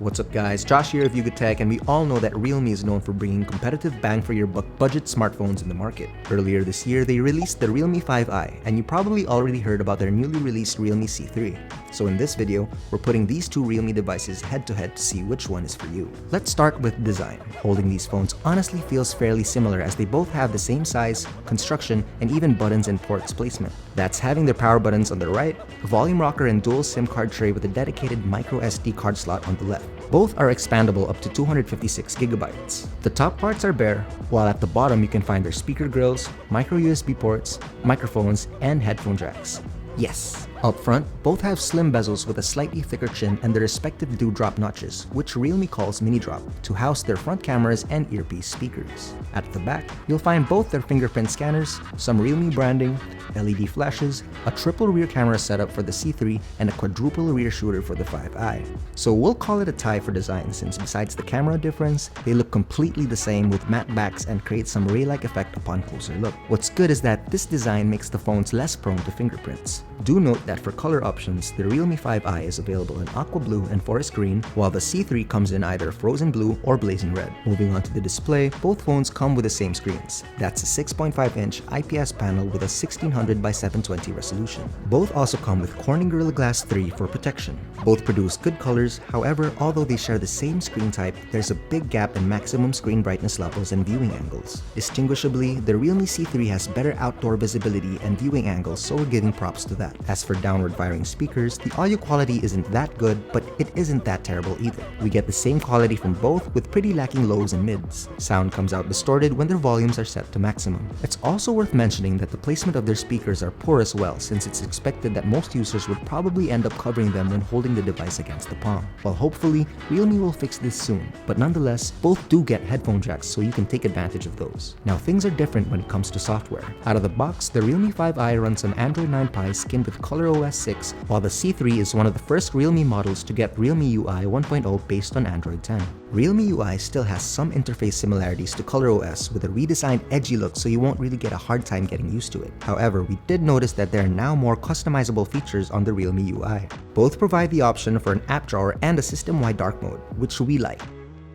What's up guys, Josh here of Tech, and we all know that Realme is known for bringing competitive bang for your buck budget smartphones in the market. Earlier this year, they released the Realme 5i, and you probably already heard about their newly released Realme C3. So in this video, we're putting these two Realme devices head to head to see which one is for you. Let's start with design. Holding these phones honestly feels fairly similar as they both have the same size, construction, and even buttons and ports placement. That's having their power buttons on the right, a volume rocker and dual SIM card tray with a dedicated micro SD card slot on the left. Both are expandable up to 256GB. The top parts are bare, while at the bottom you can find their speaker grills, micro USB ports, microphones, and headphone jacks. Yes! Up front, both have slim bezels with a slightly thicker chin and their respective dewdrop notches, which Realme calls mini drop, to house their front cameras and earpiece speakers. At the back, you'll find both their fingerprint scanners, some Realme branding, LED flashes, a triple rear camera setup for the C3, and a quadruple rear shooter for the 5i. So we'll call it a tie for design since besides the camera difference, they look completely the same with matte backs and create some ray-like effect upon closer look. What's good is that this design makes the phones less prone to fingerprints. Do note that for color options, the Realme 5i is available in aqua blue and forest green, while the C3 comes in either frozen blue or blazing red. Moving on to the display, both phones come with the same screens. That's a 6.5-inch IPS panel with a 1600 by 720 resolution. Both also come with Corning Gorilla Glass 3 for protection. Both produce good colors, however, although they share the same screen type, there's a big gap in maximum screen brightness levels and viewing angles. Distinguishably, the Realme C3 has better outdoor visibility and viewing angles, so we're giving props to that. As for downward firing speakers, the audio quality isn't that good, but it isn't that terrible either. We get the same quality from both with pretty lacking lows and mids. Sound comes out distorted when their volumes are set to maximum. It's also worth mentioning that the placement of their speakers are poor as well, since it's expected that most users would probably end up covering them when holding the device against the palm. Well, hopefully, Realme will fix this soon, but nonetheless, both do get headphone jacks so you can take advantage of those. Now things are different when it comes to software. Out of the box, the Realme 5i runs on Android 9 Pie skinned with ColorOS 6, while the C3 is one of the first Realme models to get Realme UI 1.0 based on Android 10. Realme UI still has some interface similarities to ColorOS with a redesigned edgy look, so you won't really get a hard time getting used to it. However, we did notice that there are now more customizable features on the Realme UI. Both provide the option for an app drawer and a system-wide dark mode, which we like.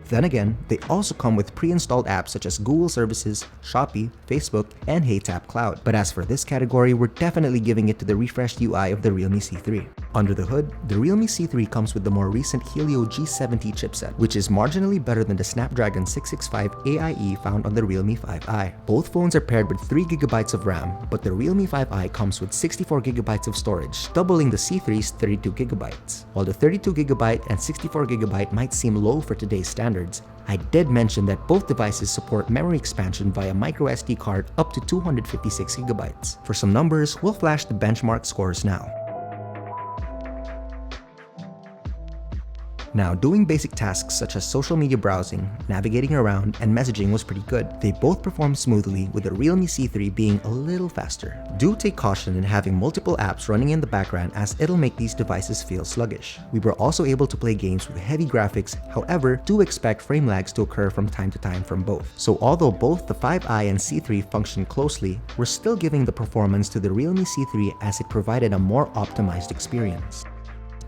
Then again, they also come with pre-installed apps such as Google Services, Shopee, Facebook, and HeyTap Cloud. But as for this category, we're definitely giving it to the refreshed UI of the Realme C3. Under the hood, the Realme C3 comes with the more recent Helio G70 chipset, which is marginally better than the Snapdragon 665 AIE found on the Realme 5i. Both phones are paired with 3GB of RAM, but the Realme 5i comes with 64GB of storage, doubling the C3's 32GB. While the 32GB and 64GB might seem low for today's standards, I did mention that both devices support memory expansion via microSD card up to 256GB. For some numbers, we'll flash the benchmark scores now. Now, doing basic tasks such as social media browsing, navigating around, and messaging was pretty good. They both performed smoothly, with the Realme C3 being a little faster. Do take caution in having multiple apps running in the background as it'll make these devices feel sluggish. We were also able to play games with heavy graphics, however, do expect frame lags to occur from time to time from both. So although both the 5i and C3 function closely, we're still giving the performance to the Realme C3 as it provided a more optimized experience.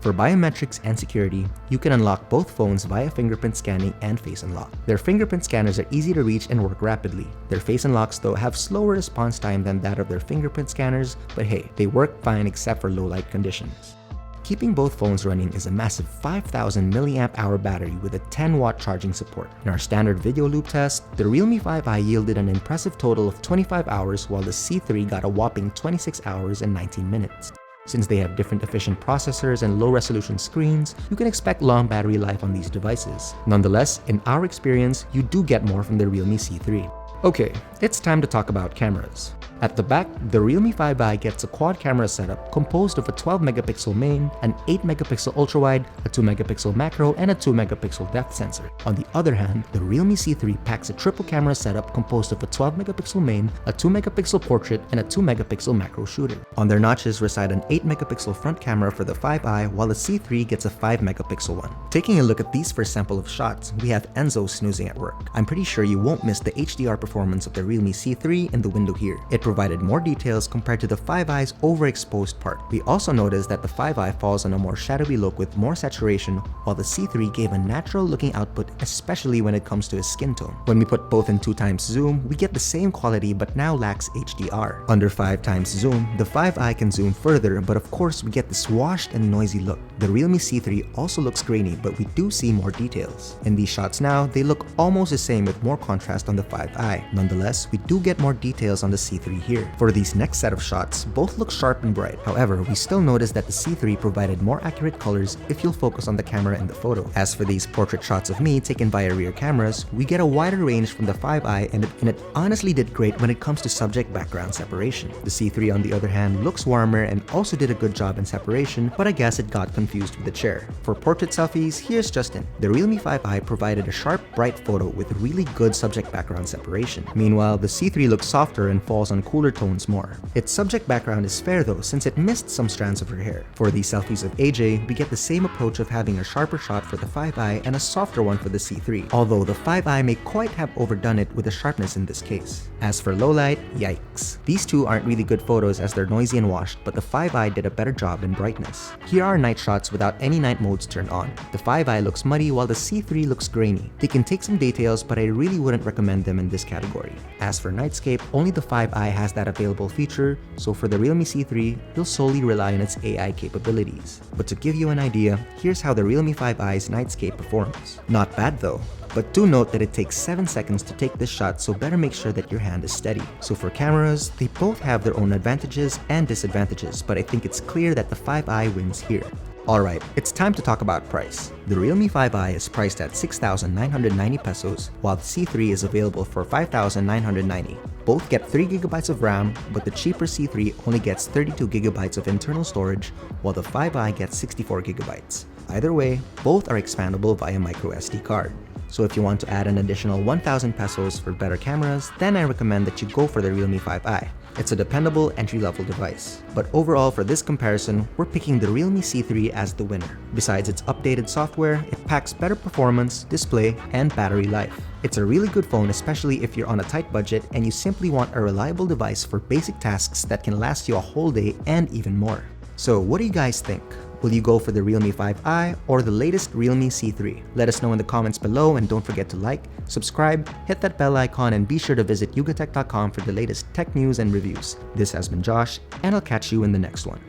For biometrics and security, you can unlock both phones via fingerprint scanning and face unlock. Their fingerprint scanners are easy to reach and work rapidly. Their face unlocks though have slower response time than that of their fingerprint scanners, but hey, they work fine except for low light conditions. Keeping both phones running is a massive 5000 mAh battery with a 10-watt charging support. In our standard video loop test, the Realme 5i yielded an impressive total of 25 hours while the C3 got a whopping 26 hours and 19 minutes. Since they have different efficient processors and low-resolution screens, you can expect long battery life on these devices. Nonetheless, in our experience, you do get more from the Realme C3. Okay, it's time to talk about cameras. At the back, the Realme 5i gets a quad camera setup composed of a 12-megapixel main, an 8-megapixel ultrawide, a 2-megapixel macro, and a 2-megapixel depth sensor. On the other hand, the Realme C3 packs a triple camera setup composed of a 12-megapixel main, a 2-megapixel portrait, and a 2-megapixel macro shooter. On their notches reside an 8-megapixel front camera for the 5i, while the C3 gets a 5-megapixel one. Taking a look at these first sample of shots, we have Enzo snoozing at work. I'm pretty sure you won't miss the HDR performance performance of the Realme C3 in the window here. It provided more details compared to the 5i's overexposed part. We also noticed that the 5i falls on a more shadowy look with more saturation, while the C3 gave a natural looking output, especially when it comes to his skin tone. When we put both in 2x zoom, we get the same quality but now lacks HDR. Under 5x zoom, the 5i can zoom further, but of course we get this washed and noisy look. The Realme C3 also looks grainy, but we do see more details. In these shots now, they look almost the same with more contrast on the 5i. Nonetheless, we do get more details on the C3 here. For these next set of shots, both look sharp and bright. However, we still notice that the C3 provided more accurate colors if you'll focus on the camera in the photo. As for these portrait shots of me taken via rear cameras, we get a wider range from the 5i and it honestly did great when it comes to subject-background separation. The C3 on the other hand looks warmer and also did a good job in separation, but I guess it got confused with the chair. For portrait selfies, here's Justin. The Realme 5i provided a sharp, bright photo with really good subject-background separation. Meanwhile, the C3 looks softer and falls on cooler tones more. Its subject background is fair though, since it missed some strands of her hair. For these selfies of AJ, we get the same approach of having a sharper shot for the 5i and a softer one for the C3, although the 5i may quite have overdone it with the sharpness in this case. As for low light, yikes. These two aren't really good photos as they're noisy and washed, but the 5i did a better job in brightness. Here are night shots without any night modes turned on. The 5i looks muddy while the C3 looks grainy. They can take some details, but I really wouldn't recommend them in this category. As for nightscape, only the 5i has that available feature, so for the Realme C3, you'll solely rely on its AI capabilities. But to give you an idea, here's how the Realme 5i's nightscape performs. Not bad though. But do note that it takes 7 seconds to take this shot, so better make sure that your hand is steady. So for cameras, they both have their own advantages and disadvantages, but I think it's clear that the 5i wins here. Alright, it's time to talk about price. The Realme 5i is priced at 6,990 pesos, while the C3 is available for 5,990. Both get 3GB of RAM, but the cheaper C3 only gets 32GB of internal storage, while the 5i gets 64GB. Either way, both are expandable via microSD card. So if you want to add an additional 1,000 pesos for better cameras, then I recommend that you go for the Realme 5i. It's a dependable entry-level device. But overall for this comparison, we're picking the Realme C3 as the winner. Besides its updated software, it packs better performance, display, and battery life. It's a really good phone, especially if you're on a tight budget and you simply want a reliable device for basic tasks that can last you a whole day and even more. So what do you guys think? Will you go for the Realme 5i or the latest Realme C3? Let us know in the comments below, and don't forget to like, subscribe, hit that bell icon, and be sure to visit yugatech.com for the latest tech news and reviews. This has been Josh, and I'll catch you in the next one.